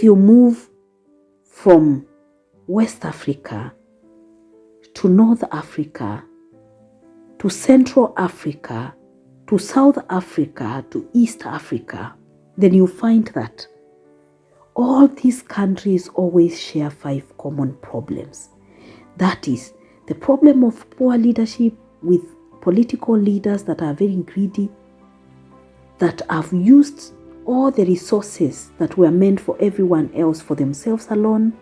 if you move from West Africa to North Africa, to Central Africa, to South Africa, to East Africa, then you find that all these countries always share 5 common problems. That is, the problem of poor leadership with political leaders that are very greedy, that have used all the resources that were meant for everyone else for themselves alone.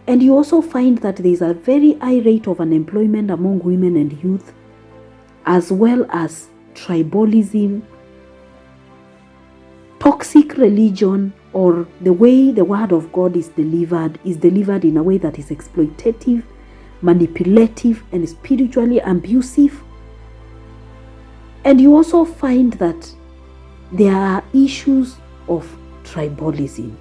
And you also find that there is a very high rate of unemployment among women and youth, as well as tribalism, toxic religion, or the way the word of God is delivered in a way that is exploitative, manipulative, and spiritually abusive. And you also find that there are issues of tribalism,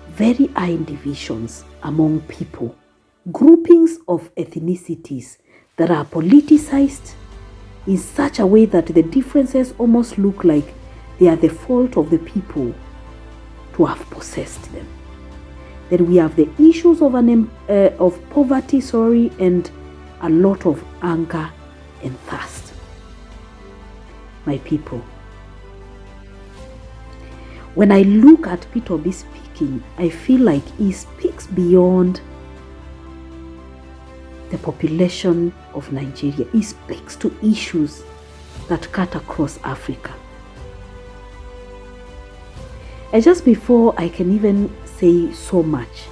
very high divisions among people, groupings of ethnicities that are politicized in such a way that the differences almost look like they are the fault of the people to have possessed them. Then we have the issues of poverty, and a lot of anger and thirst. My people, when I look at Peter Obi speaking, I feel like he speaks beyond the population of Nigeria. He speaks to issues that cut across Africa. And just before I can even say so much,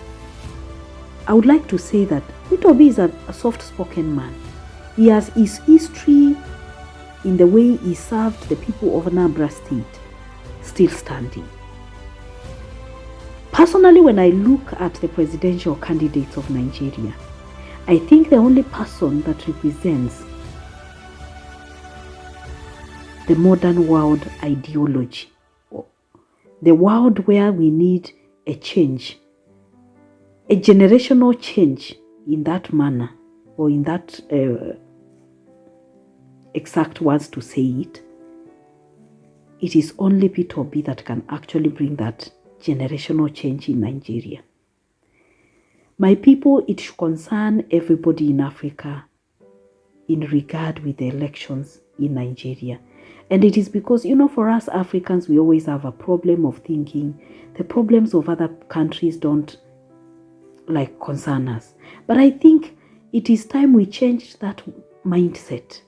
I would like to say that Peter Obi is a soft-spoken man. He has his history in the way he served the people of Anambra State still standing. Personally, when I look at the presidential candidates of Nigeria, I think the only person that represents the modern world ideology, the world where we need a change, a generational change in that manner, or in that exact words to say it, it is only Peter Obi that can actually bring that generational change in Nigeria. My people, it should concern everybody in Africa in regard with the elections in Nigeria. And it is because, for us Africans, we always have a problem of thinking the problems of other countries don't concern us. But I think it is time we change that mindset.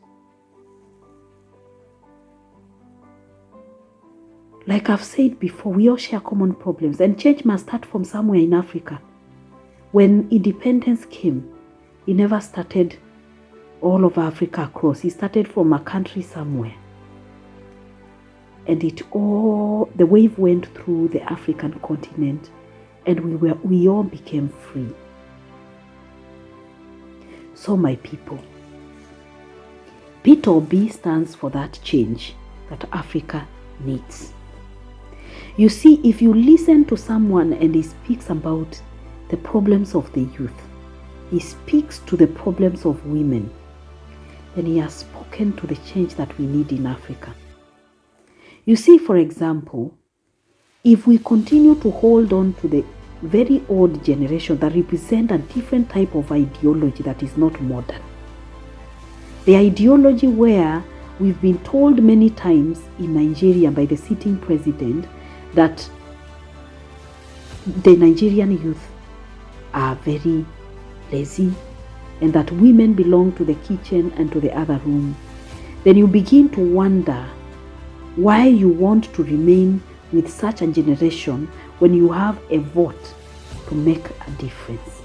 Like I've said before, we all share common problems, and change must start from somewhere in Africa. When independence came, it never started all over Africa across. It started from a country somewhere. And the wave went through the African continent, and we all became free. So my people, Peter Obi stands for that change that Africa needs. You see, if you listen to someone and he speaks about the problems of the youth, he speaks to the problems of women, then he has spoken to the change that we need in Africa. You see, for example, if we continue to hold on to the very old generation that represent a different type of ideology that is not modern, the ideology where we've been told many times in Nigeria by the sitting president that the Nigerian youth are very lazy and that women belong to the kitchen and to the other room, then you begin to wonder why you want to remain with such a generation when you have a vote to make a difference.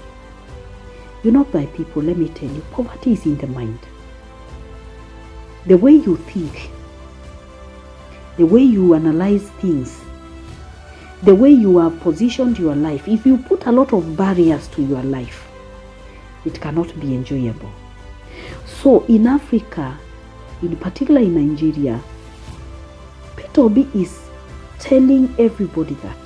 My people, let me tell you, poverty is in the mind. The way you think, the way you analyze things, the way you have positioned your life, if you put a lot of barriers to your life, it cannot be enjoyable. So in Africa, in particular in Nigeria, Peter Obi is telling everybody that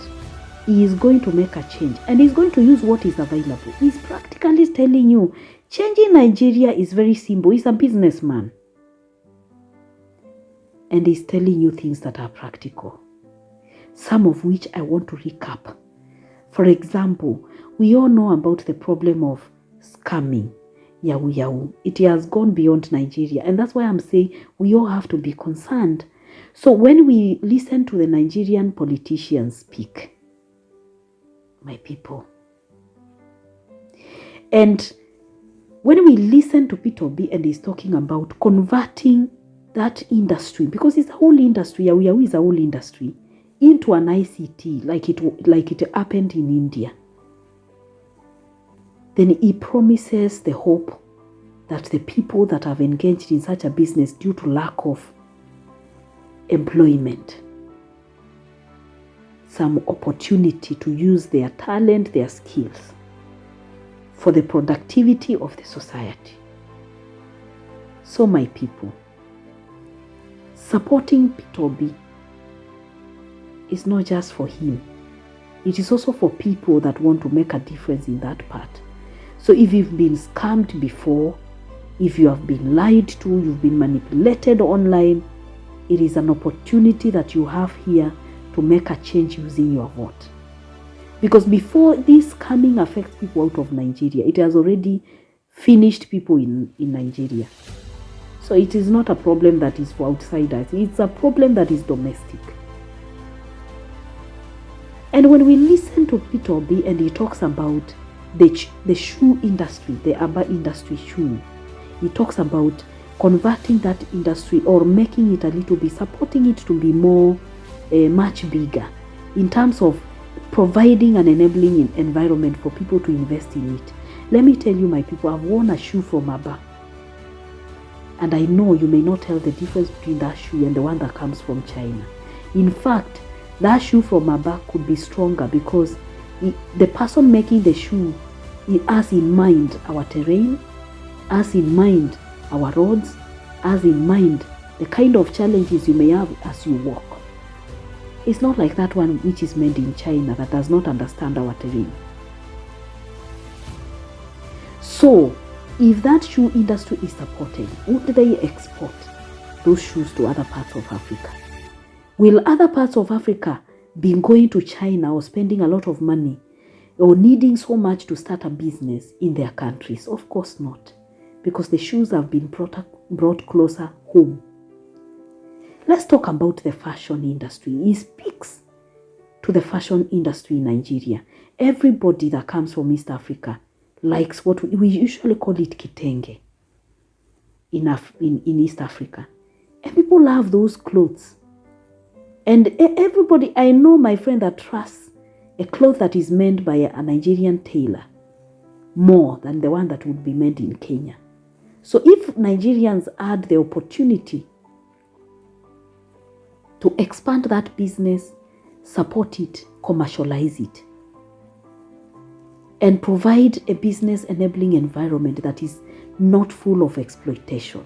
he is going to make a change and he's going to use what is available. He's practically telling you, change in Nigeria is very simple. He's a businessman. And he's telling you things that are practical. some of which I want to recap. For example, we all know about the problem of scamming, yahoo yahoo. It has gone beyond Nigeria, and that's why I'm saying we all have to be concerned. So when we listen to the Nigerian politicians speak, my people, and when we listen to Peter Obi and he's talking about converting that industry, because it's a whole industry, yahoo yahoo is a whole industry, into an ICT like it happened in India, then he promises the hope that the people that have engaged in such a business due to lack of employment, some opportunity to use their talent, their skills for the productivity of the society. So my people, supporting Peter Obi is not just for him. It is also for people that want to make a difference in that part. So if you've been scammed before, if you have been lied to, you've been manipulated online, it is an opportunity that you have here to make a change using your vote. Because before this scamming affects people out of Nigeria, it has already finished people in Nigeria. So it is not a problem that is for outsiders. It's a problem that is domestic. And when we listen to Peter Obi and he talks about the shoe industry, the Aba industry shoe, he talks about converting that industry or making it a little bit, supporting it to be more, much bigger in terms of providing an enabling environment for people to invest in it. Let me tell you, my people, I've worn a shoe from Aba. And I know you may not tell the difference between that shoe and the one that comes from China. In fact, that shoe from Aba could be stronger because the person making the shoe has in mind our terrain, has in mind our roads, has in mind the kind of challenges you may have as you walk. It's not like that one which is made in China that does not understand our terrain. So, if that shoe industry is supported, would they export those shoes to other parts of Africa? Will other parts of Africa be going to China or spending a lot of money or needing so much to start a business in their countries? Of course not, because the shoes have been brought closer home. Let's talk about the fashion industry. He speaks to the fashion industry in Nigeria. Everybody that comes from East Africa likes what we usually call it kitenge in East Africa. And people love those clothes. And everybody, I know my friend that trusts a cloth that is made by a Nigerian tailor more than the one that would be made in Kenya. So if Nigerians had the opportunity to expand that business, support it, commercialize it, and provide a business enabling environment that is not full of exploitation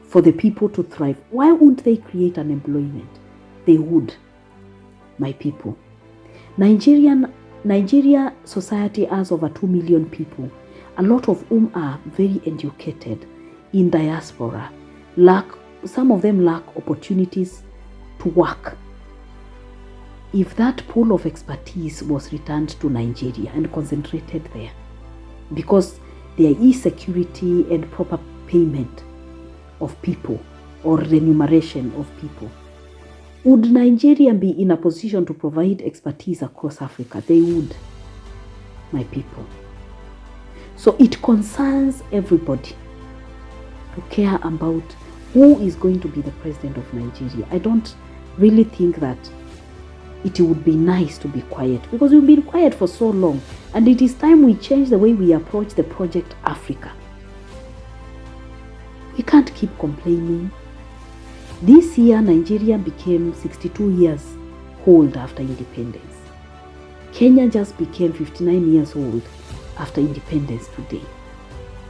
for the people to thrive, why wouldn't they create an employment? They would, my people. Nigeria society has over 2 million people, a lot of whom are very educated in diaspora. Some of them lack opportunities to work. If that pool of expertise was returned to Nigeria and concentrated there, because there is security and proper payment of people or remuneration of people, would Nigeria be in a position to provide expertise across Africa? They would, my people. So it concerns everybody to care about who is going to be the president of Nigeria. I don't really think that it would be nice to be quiet, because we've been quiet for so long, and it is time we change the way we approach the project Africa. We can't keep complaining. This year, Nigeria became 62 years old after independence. Kenya just became 59 years old after independence today.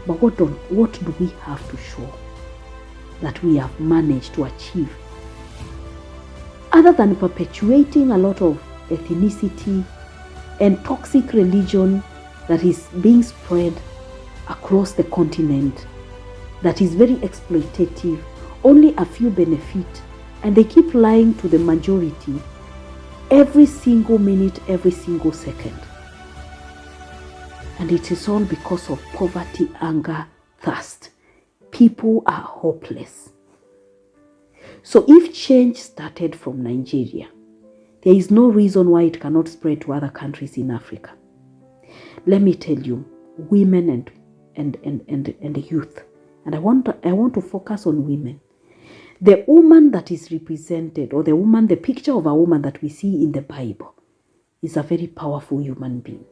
But what do we have to show that we have managed to achieve, other than perpetuating a lot of ethnicity and toxic religion that is being spread across the continent, that is very exploitative, only a few benefit, and they keep lying to the majority. every single minute, every single second. And it is all because of poverty, anger, thirst. People are hopeless. So if change started from Nigeria, there is no reason why it cannot spread to other countries in Africa. Let me tell you, women and youth, and I want to focus on women. The woman that is represented, or the picture of a woman that we see in the Bible, is a very powerful human being.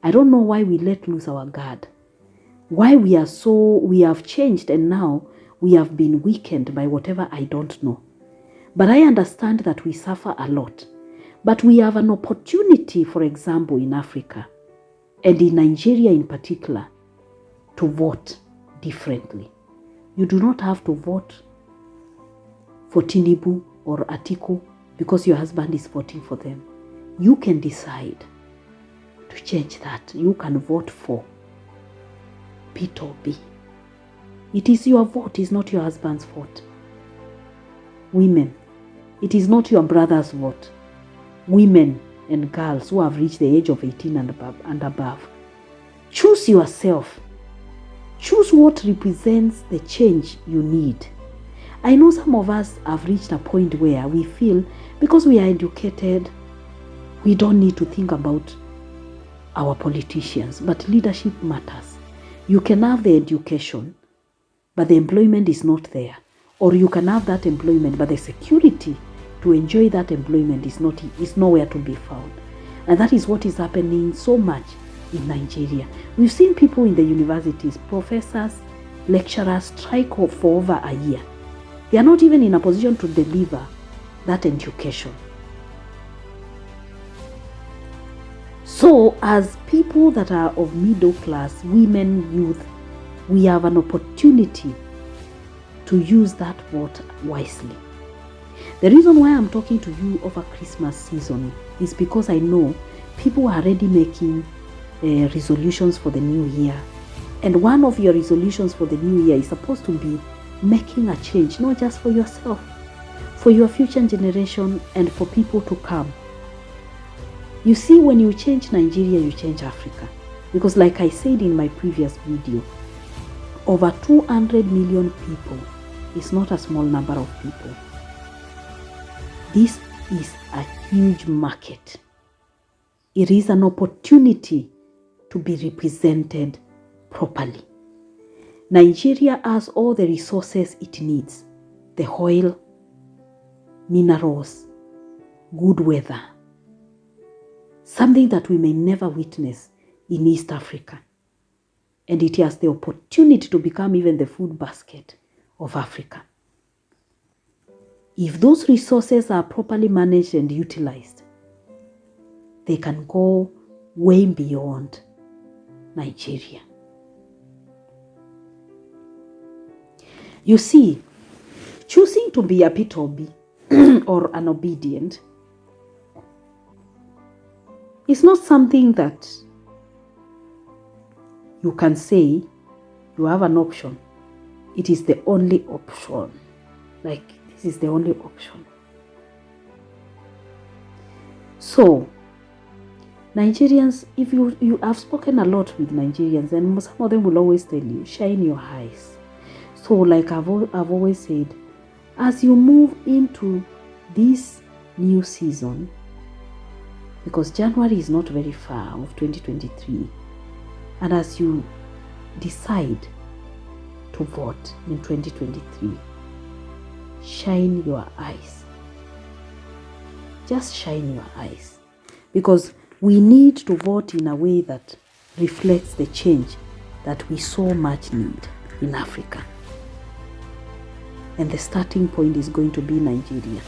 I don't know why we let loose our guard. Why we have changed, and now we have been weakened by whatever, I don't know. But I understand that we suffer a lot. But we have an opportunity, for example, in Africa, and in Nigeria in particular, to vote differently. You do not have to vote for Tinubu or Atiku because your husband is voting for them. You can decide to change that. You can vote for Peter B. It is your vote, it's not your husband's vote. Women, it is not your brother's vote. Women and girls who have reached the age of 18 and above, choose yourself. Choose what represents the change you need. I know some of us have reached a point where we feel because we are educated, we don't need to think about our politicians. But leadership matters. You can have the education, but the employment is not there. Or you can have that employment, but the security to enjoy that employment is nowhere to be found. And that is what is happening so much in Nigeria. We've seen people in the universities, professors, lecturers, strike for over a year. They are not even in a position to deliver that education. So as people that are of middle class, women, youth, we have an opportunity to use that vote wisely. The reason why I'm talking to you over Christmas season is because I know people are already making resolutions for the new year. And one of your resolutions for the new year is supposed to be making a change, not just for yourself, for your future generation and for people to come. You see, when you change Nigeria, you change Africa. Because like I said in my previous video, over 200 million people is not a small number of people. This is a huge market. It is an opportunity to be represented properly. Nigeria has all the resources it needs: the oil, minerals, good weather, something that we may never witness in East Africa. And it has the opportunity to become even the food basket of Africa. If those resources are properly managed and utilized, they can go way beyond Nigeria. You see, choosing to be a P2B or an obedient is not something that you can say you have an option. It is the only option. Like, this is the only option. So, Nigerians, if you have spoken a lot with Nigerians, and some of them will always tell you, shine your eyes. So, like I've always said, as you move into this new season, because January is not very far of 2023, and as you decide to vote in 2023, shine your eyes. Just shine your eyes. Because we need to vote in a way that reflects the change that we so much need in Africa. And the starting point is going to be Nigeria.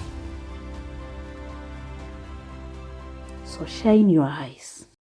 So shine your eyes.